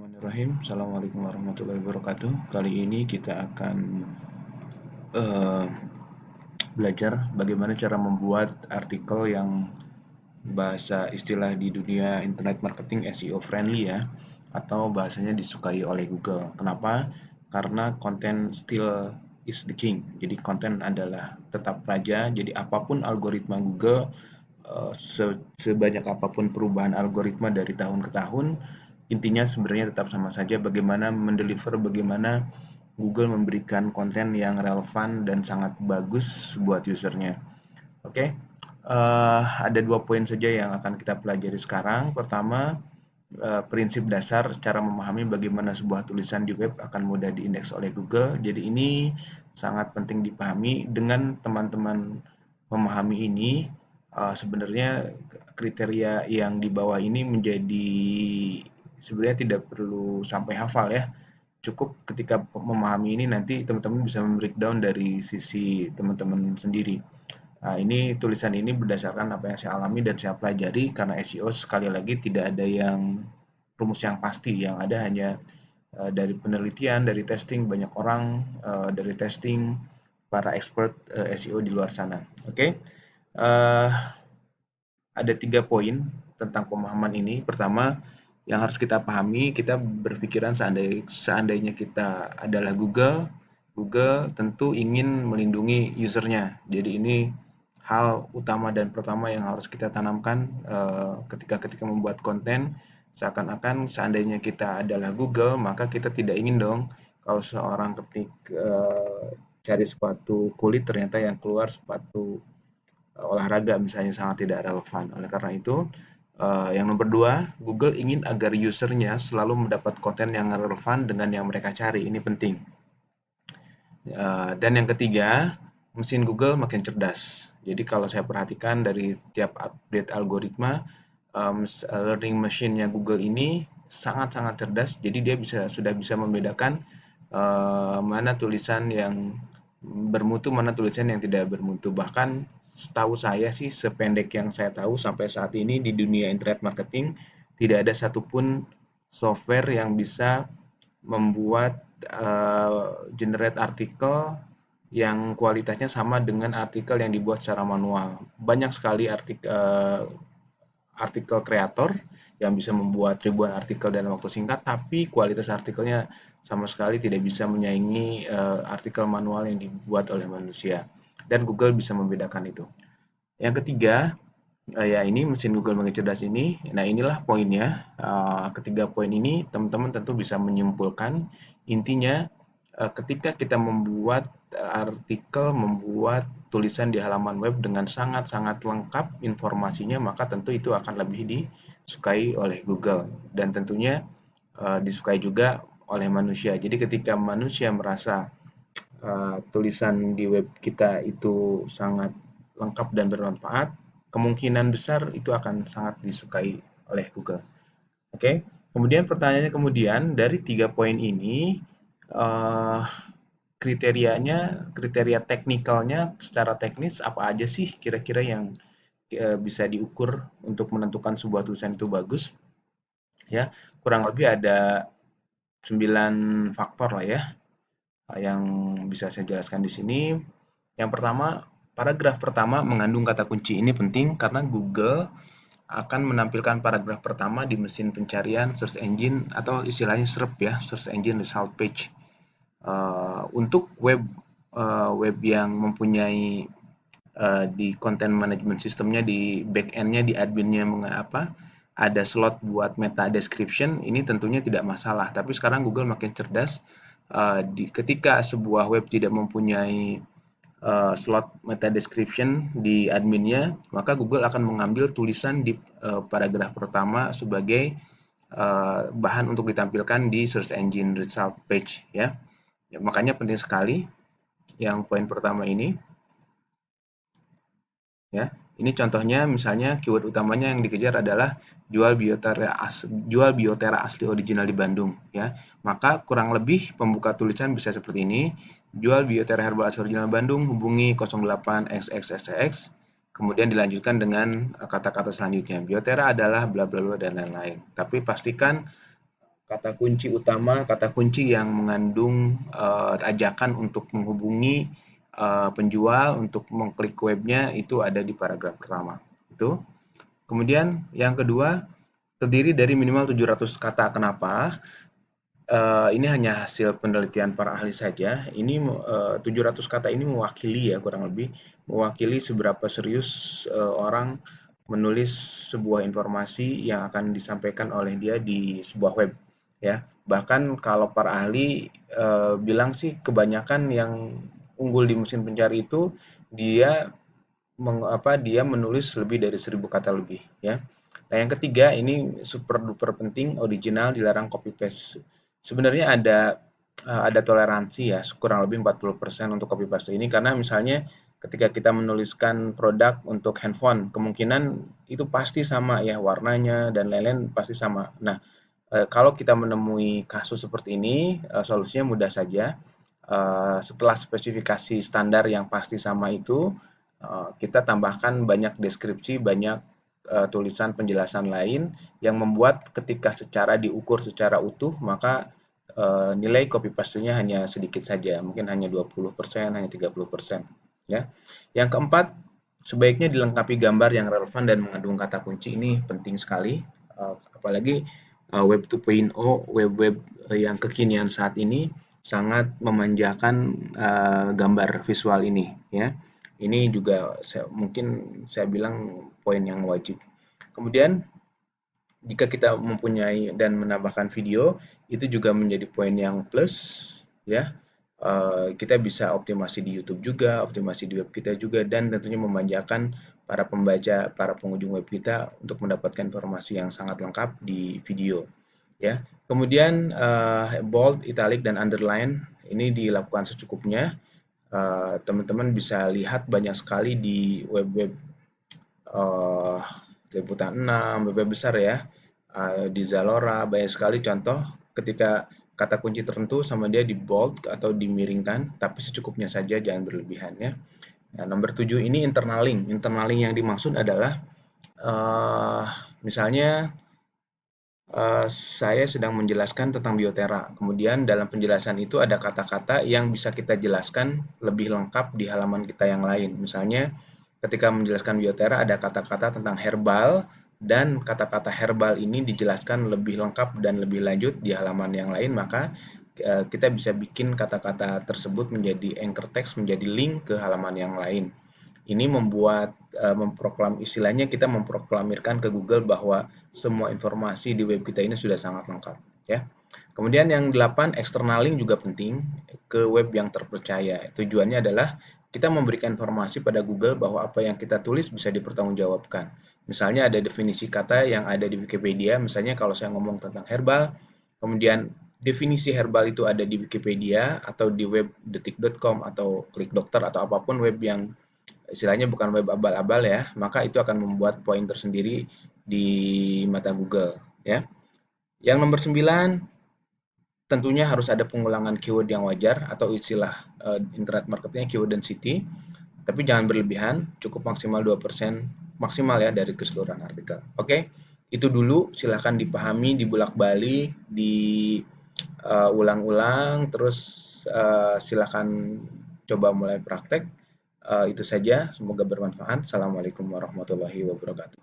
Bismillahirrahmanirrahim. Assalamualaikum warahmatullahi wabarakatuh. Kali ini kita akan eh, belajar bagaimana cara membuat artikel yang bahasa istilah di dunia internet marketing SEO friendly ya, atau bahasanya disukai oleh Google. Kenapa? Karena konten still is the king. Jadi konten adalah tetap raja. Jadi apapun algoritma Google, sebanyak apapun perubahan algoritma dari tahun ke tahun, intinya sebenarnya tetap sama saja bagaimana mendeliver, bagaimana Google memberikan konten yang relevan dan sangat bagus buat usernya. Oke, ada 2 poin saja yang akan kita pelajari sekarang. Pertama, prinsip dasar cara memahami bagaimana sebuah tulisan di web akan mudah diindeks oleh Google. Jadi ini sangat penting dipahami. Dengan teman-teman memahami ini, sebenarnya kriteria yang di bawah ini menjadi sebenarnya tidak perlu sampai hafal ya. Cukup ketika memahami ini nanti teman-teman bisa breakdown dari sisi teman-teman sendiri. Nah, ini tulisan ini berdasarkan apa yang saya alami dan saya pelajari karena SEO sekali lagi tidak ada yang rumus yang pasti, yang ada hanya dari penelitian, dari testing banyak orang, dari testing para expert SEO di luar sana. Oke, uh, ada 3 poin tentang pemahaman ini. Pertama, yang harus kita pahami, kita berpikiran seandainya kita adalah Google, Google tentu ingin melindungi usernya. Jadi ini hal utama dan pertama yang harus kita tanamkan ketika membuat konten. Seakan-akan seandainya kita adalah Google, maka kita tidak ingin dong kalau seorang ketik cari sepatu kulit ternyata yang keluar sepatu olahraga misalnya sangat tidak relevan. Oleh karena itu, yang nomor 2, Google ingin agar usernya selalu mendapat konten yang relevan dengan yang mereka cari. Ini penting. Dan yang ketiga, mesin Google makin cerdas. Jadi kalau saya perhatikan dari tiap update algoritma, learning machine-nya Google ini sangat-sangat cerdas. Jadi dia sudah bisa membedakan mana tulisan yang bermutu, mana tulisan yang tidak bermutu. Bahkan setahu saya sih, sependek yang saya tahu sampai saat ini di dunia internet marketing, tidak ada satupun software yang bisa membuat generate artikel yang kualitasnya sama dengan artikel yang dibuat secara manual. Banyak sekali artikel kreator yang bisa membuat ribuan artikel dalam waktu singkat, tapi kualitas artikelnya sama sekali tidak bisa menyaingi artikel manual yang dibuat oleh manusia. Dan Google bisa membedakan itu. Yang ketiga, ya ini mesin Google makin cerdas ini. Nah inilah poinnya. Ketiga poin ini teman-teman tentu bisa menyimpulkan. Intinya ketika kita membuat artikel, membuat tulisan di halaman web dengan sangat-sangat lengkap informasinya, maka tentu itu akan lebih disukai oleh Google dan tentunya disukai juga oleh manusia. Jadi ketika manusia merasa tulisan di web kita itu sangat lengkap dan bermanfaat, kemungkinan besar itu akan sangat disukai oleh Google. Oke, kemudian pertanyaannya kemudian dari 3 poin ini eh, kriteria teknikalnya secara teknis apa aja sih kira-kira yang bisa diukur untuk menentukan sebuah tulisan itu bagus? Ya, kurang lebih ada 9 faktor lah ya yang bisa saya jelaskan di sini. Yang pertama, paragraf pertama mengandung kata kunci. Ini penting karena Google akan menampilkan paragraf pertama di mesin pencarian search engine atau istilahnya SERP ya, search engine result page. Untuk web yang mempunyai di content management sistemnya, di back end-nya, di admin-nya ada slot buat meta description, ini tentunya tidak masalah. Tapi sekarang Google makin cerdas. Ketika sebuah web tidak mempunyai slot meta description di adminnya, maka Google akan mengambil tulisan di paragraf pertama sebagai bahan untuk ditampilkan di search engine result page ya. Makanya penting sekali yang poin pertama ini ya. Ini contohnya misalnya keyword utamanya yang dikejar adalah jual biotera asli original di Bandung ya. Maka kurang lebih pembuka tulisan bisa seperti ini. Jual biotera herbal asli original Bandung, hubungi 08xxxx. Kemudian dilanjutkan dengan kata-kata selanjutnya. Biotera adalah bla bla bla dan lain-lain. Tapi pastikan kata kunci utama, kata kunci yang mengandung ajakan untuk menghubungi penjual untuk mengklik webnya itu ada di paragraf pertama. Itu. Kemudian yang kedua terdiri dari minimal 700 kata. Kenapa? Ini hanya hasil penelitian para ahli saja. Ini 700 kata ini mewakili ya kurang lebih mewakili seberapa serius orang menulis sebuah informasi yang akan disampaikan oleh dia di sebuah web ya. Bahkan kalau para ahli bilang sih kebanyakan yang unggul di mesin pencari itu dia dia menulis lebih dari 1.000 kata lebih ya. Nah, yang ketiga ini super duper penting, original dilarang copy paste. Sebenarnya ada toleransi ya, kurang lebih 40% untuk copy paste ini karena misalnya ketika kita menuliskan produk untuk handphone, kemungkinan itu pasti sama ya warnanya dan lain-lain pasti sama. Nah, kalau kita menemui kasus seperti ini, solusinya mudah saja. Setelah spesifikasi standar yang pasti sama itu, kita tambahkan banyak deskripsi, banyak tulisan penjelasan lain yang membuat ketika secara diukur secara utuh, maka nilai copy paste-nya hanya sedikit saja, mungkin hanya 20%, hanya 30%. Ya. Yang keempat, sebaiknya dilengkapi gambar yang relevan dan mengandung kata kunci. Ini penting sekali, apalagi Web 2.0, web-web yang kekinian saat ini sangat memanjakan gambar visual ini ya. Ini juga mungkin saya bilang poin yang wajib. Kemudian jika kita mempunyai dan menambahkan video itu juga menjadi poin yang plus ya. Kita bisa optimasi di YouTube juga, optimasi di web kita juga dan tentunya memanjakan para pembaca, para pengunjung web kita untuk mendapatkan informasi yang sangat lengkap di video ya. Kemudian bold, italic dan underline ini dilakukan secukupnya. Teman-teman bisa lihat banyak sekali di web-web uh, Liputan 6, web besar ya, di Zalora banyak sekali contoh ketika kata kunci tertentu sama dia di bold atau dimiringkan, tapi secukupnya saja, jangan berlebihan ya. Nah, nomor 7 ini internal link. Internal link yang dimaksud adalah uh, misalnya saya sedang menjelaskan tentang biotera. Kemudian dalam penjelasan itu ada kata-kata yang bisa kita jelaskan lebih lengkap di halaman kita yang lain. Misalnya ketika menjelaskan biotera ada kata-kata tentang herbal dan kata-kata herbal ini dijelaskan lebih lengkap dan lebih lanjut di halaman yang lain, maka kita bisa bikin kata-kata tersebut menjadi anchor text, menjadi link ke halaman yang lain. Ini membuat istilahnya kita memproklamirkan ke Google bahwa semua informasi di web kita ini sudah sangat lengkap ya. Kemudian yang 8, external link juga penting ke web yang terpercaya. Tujuannya adalah kita memberikan informasi pada Google bahwa apa yang kita tulis bisa dipertanggungjawabkan. Misalnya ada definisi kata yang ada di Wikipedia, misalnya kalau saya ngomong tentang herbal, kemudian definisi herbal itu ada di Wikipedia atau di web detik.com atau klik dokter atau apapun web yang istilahnya bukan web abal-abal ya, maka itu akan membuat poin tersendiri di mata Google ya. Yang nomor 9 tentunya harus ada pengulangan keyword yang wajar atau istilah internet marketingnya keyword density, tapi jangan berlebihan, cukup maksimal 2% maksimal ya dari keseluruhan artikel. Oke, itu dulu silahkan dipahami, dibulak-balik, diulang-ulang, terus silahkan coba mulai praktek. Itu saja, semoga bermanfaat. Assalamualaikum warahmatullahi wabarakatuh.